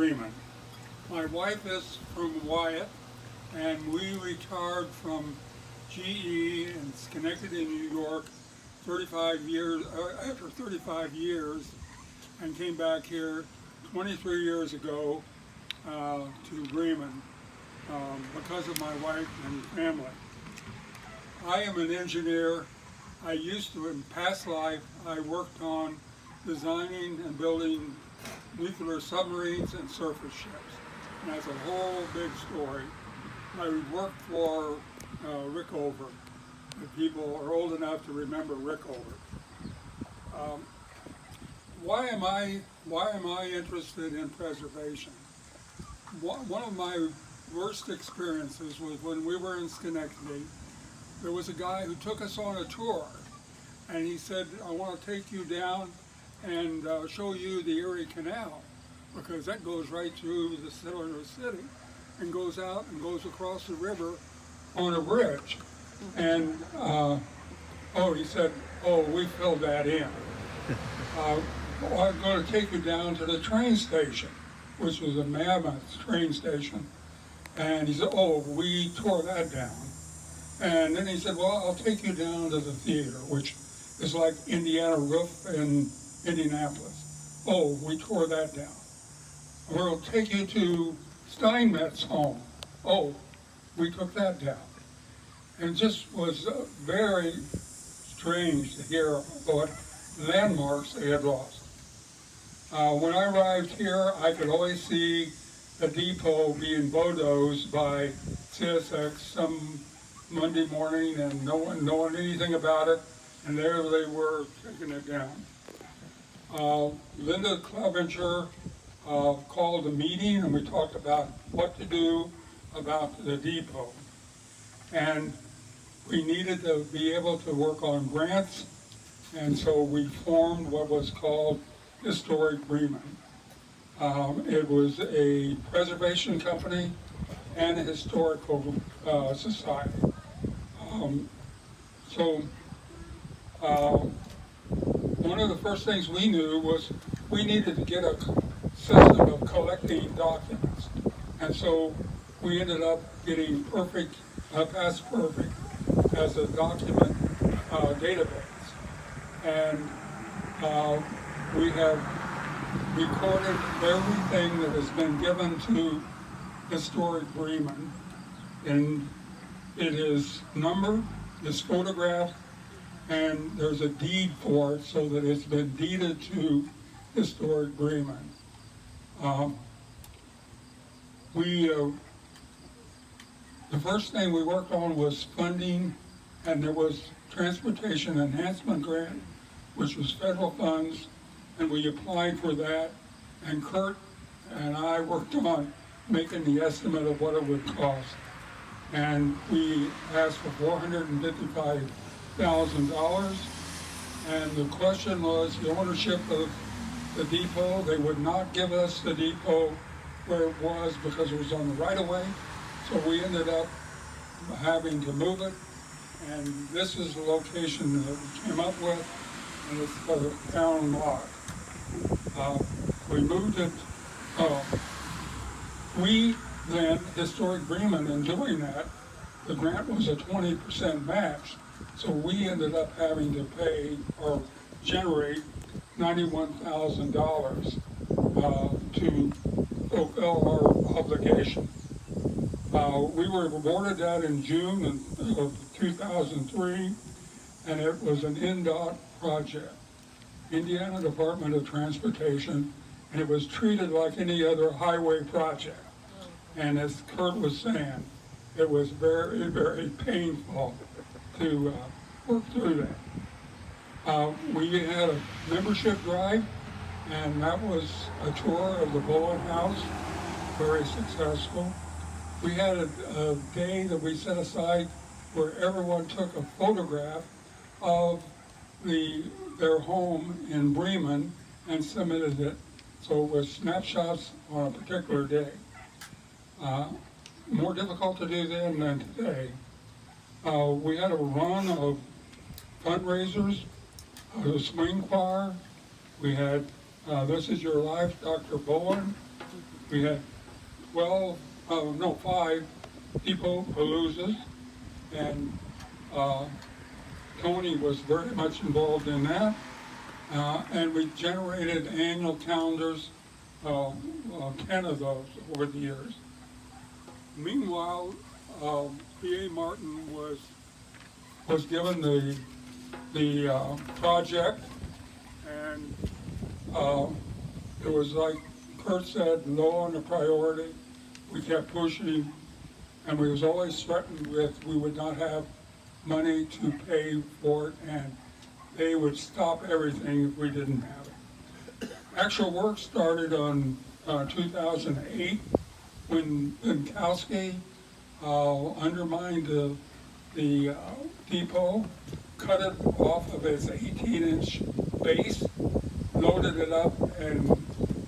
Bremen. My wife is from Wyatt, and we retired from GE in Schenectady, New York, 35 years after 35 years, and came back here 23 years ago to Bremen because of my wife and family. I am an engineer. I used to, in past life, I worked on designing and building nuclear submarines and surface ships. And that's a whole big story. I worked for Rick Over. If people are old enough to remember Rick Over. Why am I interested in preservation? One of my worst experiences was when we were in Schenectady. There was a guy who took us on a tour, and he said, I want to take you down and show you the Erie Canal, because that goes right through the center of the city and goes out and goes across the river on a bridge. And he said, we filled that in. I'm going to take you down to the train station, which was a mammoth train station. And he said, we tore that down. And then he said, well, I'll take you down to the theater, which is like Indiana Roof in Indianapolis. We tore that down. We'll take you to Steinmetz's home. We took that down. And it just was very strange to hear what landmarks they had lost. When I arrived here, I could always see the depot being bulldozed by CSX some Monday morning, and no one knowing anything about it, and there they were taking it down. Linda Clevenger called a meeting, and we talked about what to do about the depot. And we needed to be able to work on grants, and so we formed what was called Historic Bremen. It was a preservation company and a historical society. One of the first things we knew was we needed to get a system of collecting documents. And so we ended up getting Past Perfect as a document database. And we have recorded everything that has been given to Historic Bremen. And it is numbered, it's photographed, and there's a deed for it so that it's been deeded to Historic Bremen. The first thing we worked on was funding, and there was Transportation Enhancement Grant, which was federal funds, and we applied for that, and Kurt and I worked on making the estimate of what it would cost. And we asked for $455,000, and the question was the ownership of the depot. They would not give us the depot where it was because it was on the right-of-way, so we ended up having to move it, and this is the location that we came up with, and it's the town lot. We moved it. We then, Historic Bremen, in doing that, the grant was a 20% match, so we ended up having to pay or generate $91,000 to fulfill our obligation. We were awarded that in June of 2003, and it was an NDOT project, Indiana Department of Transportation, and it was treated like any other highway project. And as Kurt was saying, it was very, very painful to work through that. We had a membership drive, and that was a tour of the Bowen House, very successful. We had a day that we set aside where everyone took a photograph of their home in Bremen and submitted it. So it was snapshots on a particular day. More difficult to do then than today. We had a run of fundraisers, the swing choir. We had This Is Your Life, Dr. Bowen. We had 5 people paloozas, and Tony was very much involved in that. And we generated annual calendars, 10 of those over the years. Meanwhile, B.A. Martin was given the project, and it was like Kurt said, low on the priority. We kept pushing, and we was always threatened with we would not have money to pay for it, and they would stop everything if we didn't have it. Actual work started on 2008 when Binkowski undermined the depot, cut it off of its 18-inch base, loaded it up, and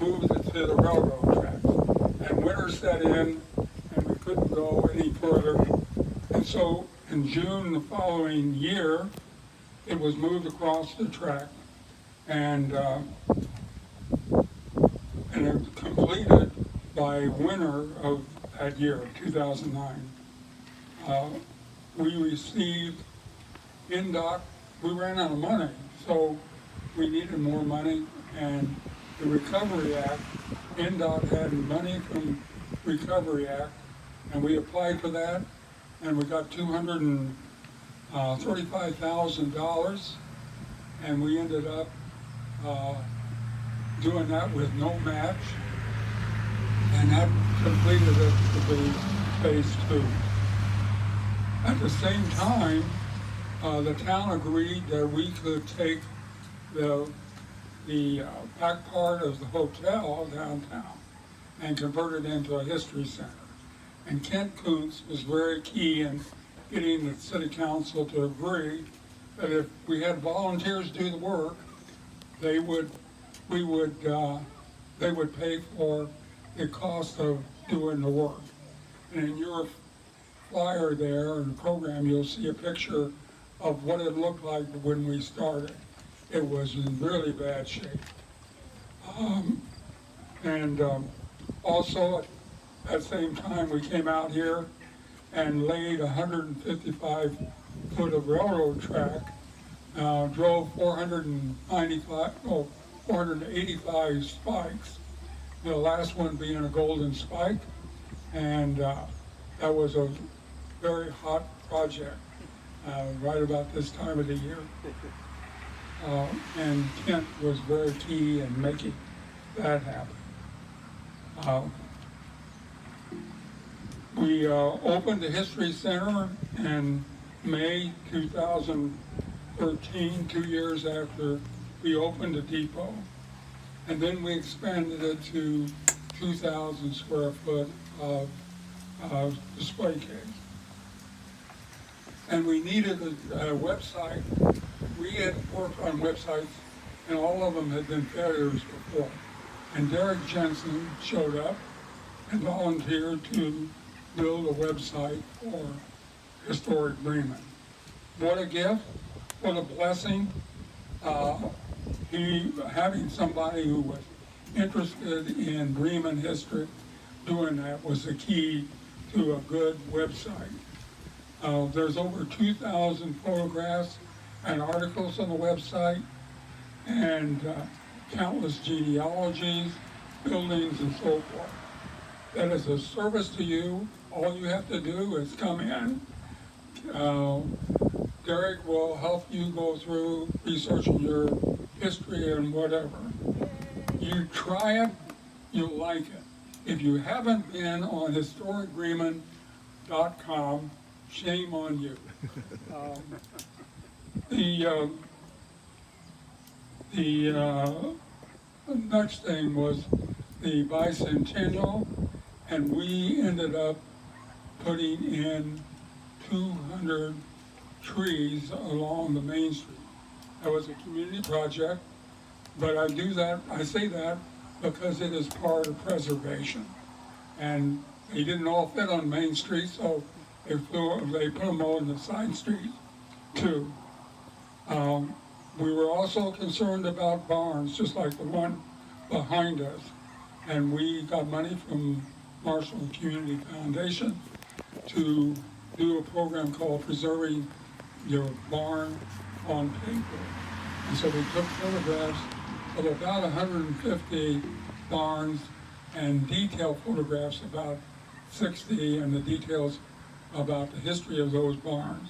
moved it to the railroad tracks. And winter set in, and we couldn't go any further. And so in June the following year, it was moved across the track, and it completed by winter of that year, 2009. We received NDOT, we ran out of money, so we needed more money, and the Recovery Act, NDOT had money from Recovery Act, and we applied for that, and we got $235,000, and we ended up doing that with no match, and that completed it to be phase 2. At the same time, the town agreed that we could take the back part of the hotel downtown and convert it into a history center. And Kent Kuntz was very key in getting the city council to agree that if we had volunteers do the work, they would pay for the cost of doing the work. And in your flyer there in the program, you'll see a picture of what it looked like when we started. It was in really bad shape. Also, at the same time, we came out here and laid 155 foot of railroad track, drove 485 spikes, the last one being a golden spike, and that was a very hot project right about this time of the year. And Kent was very key in making that happen. We opened the History Center in May 2013, 2 years after we opened the depot. And then we expanded it to 2,000 square foot of display case. And we needed a website. We had worked on websites, and all of them had been failures before. And Derek Jensen showed up and volunteered to build a website for Historic Bremen. What a gift, what a blessing. Having somebody who was interested in Bremen history doing that was the key to a good website. There's over 2,000 photographs and articles on the website, and countless genealogies, buildings, and so forth. That is a service to you. All you have to do is come in. Derek will help you go through researching your history and whatever. You try it, you'll like it. If you haven't been on historicbremen.com, shame on you. The next thing was the Bicentennial, and we ended up putting in 200 trees along the main street. That was a community project, but I say that because it is part of preservation. And they didn't all fit on Main Street, so they put them on the side streets too. We were also concerned about barns, just like the one behind us. and we got money from Marshall Community Foundation to do a program called Preserving Your Barn on Paper. And so we took photographs of about 150 barns and detailed photographs about 60, and the details about the history of those barns.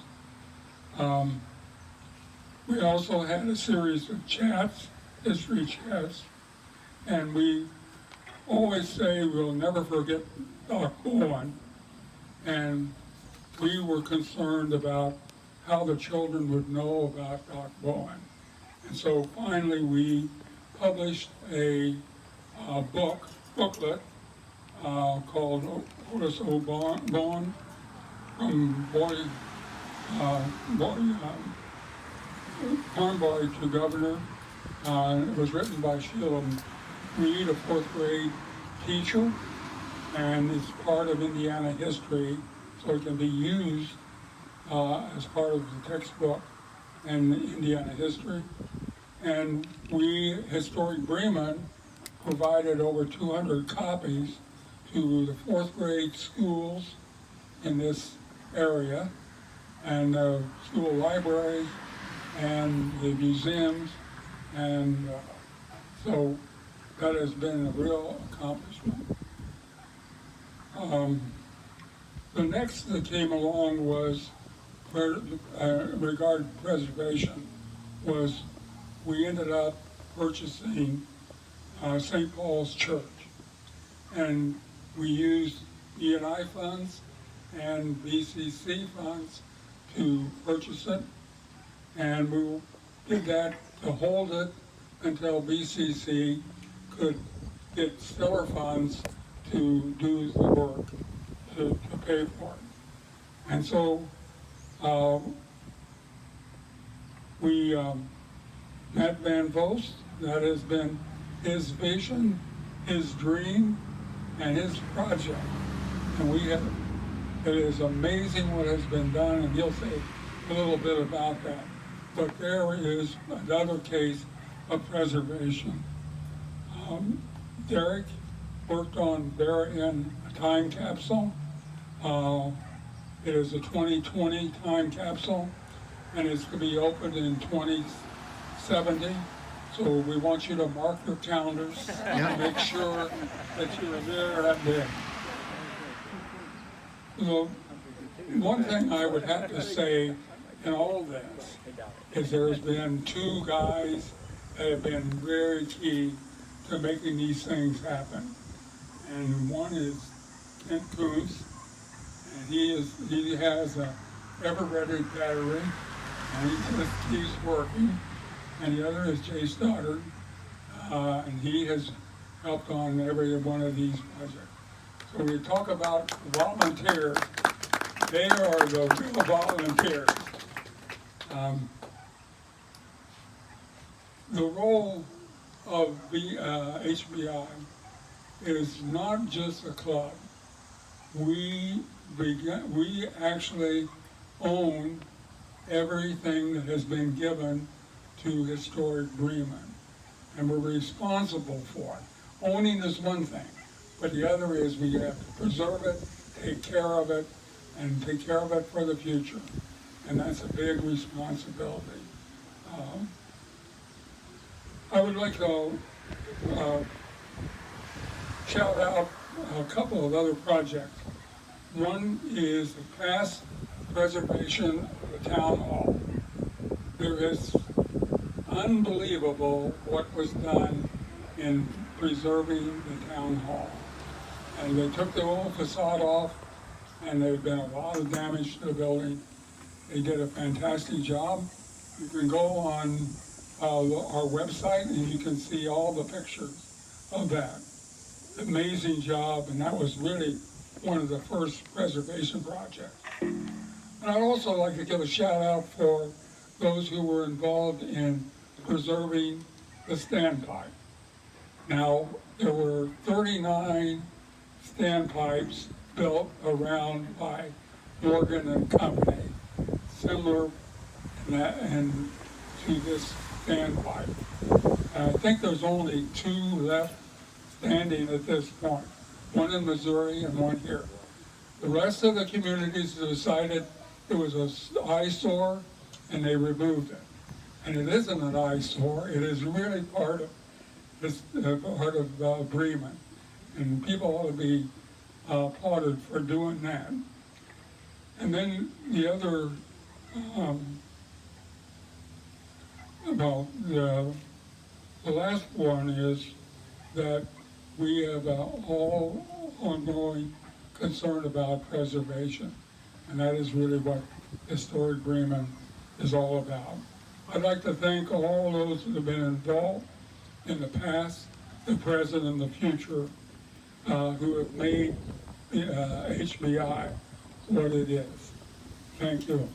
We also had a series of chats, history chats, and we always say we'll never forget Doc Bowen, and we were concerned about how the children would know about Doc Bowen. And so finally we published a booklet called Otis O. Bowen, from Farm Boy to Governor. It was written by Sheila Reed, a fourth grade teacher, and it's part of Indiana history, so it can be used as part of the textbook in Indiana history. And we, Historic Bremen, provided over 200 copies to the fourth grade schools in this area, and the school libraries, and the museums, and so that has been a real accomplishment. The next that came along was, regarding preservation, was we ended up purchasing St. Paul's Church, and we used E&I funds and BCC funds to purchase it, and we did that to hold it until BCC could get stellar funds to do the work, to pay for it. And so Matt Van Vost, that has been his vision, his dream, and his project. And it is amazing what has been done, and he'll say a little bit about that. But there is another case of preservation. Derek worked on burying a time capsule. It is a 2020 time capsule, and it's to be opened in 2070. So we want you to mark your calendars and make sure that you're there that day. So one thing I would have to say in all this is there's been two guys that have been very key to making these things happen. And one is Kent Coons, and he has a ever-ready battery, and he just keeps working. And the other is Jay Stoddard, and he has helped on every one of these projects. So we talk about volunteers. They are the real volunteers. The role of the HBI is not just a club. We actually own everything that has been given to Historic Bremen, and we're responsible for it. Owning is one thing, but the other is we have to preserve it, take care of it, and take care of it for the future, and that's a big responsibility. I would like to shout out a couple of other projects. One is the past preservation of the town hall. There is unbelievable what was done in preserving the town hall. And they took the old facade off, and there's been a lot of damage to the building. They did a fantastic job. You can go on our website and you can see all the pictures of that. Amazing job, and that was really one of the first preservation projects. And I'd also like to give a shout out for those who were involved in preserving the standpipe. Now, there were 39 standpipes built around by Morgan and Company, similar and to this standpipe. And I think there's only 2 left standing at this point, one in Missouri and one here. The rest of the communities decided it was an eyesore and they removed it. And it isn't an eyesore, it is really part of Bremen. And people ought to be applauded for doing that. And then the other, the last one is that we have all ongoing concern about preservation. And that is really what Historic Bremen is all about. I'd like to thank all those that have been involved in the past, the present, and the future who have made HBI what it is. Thank you.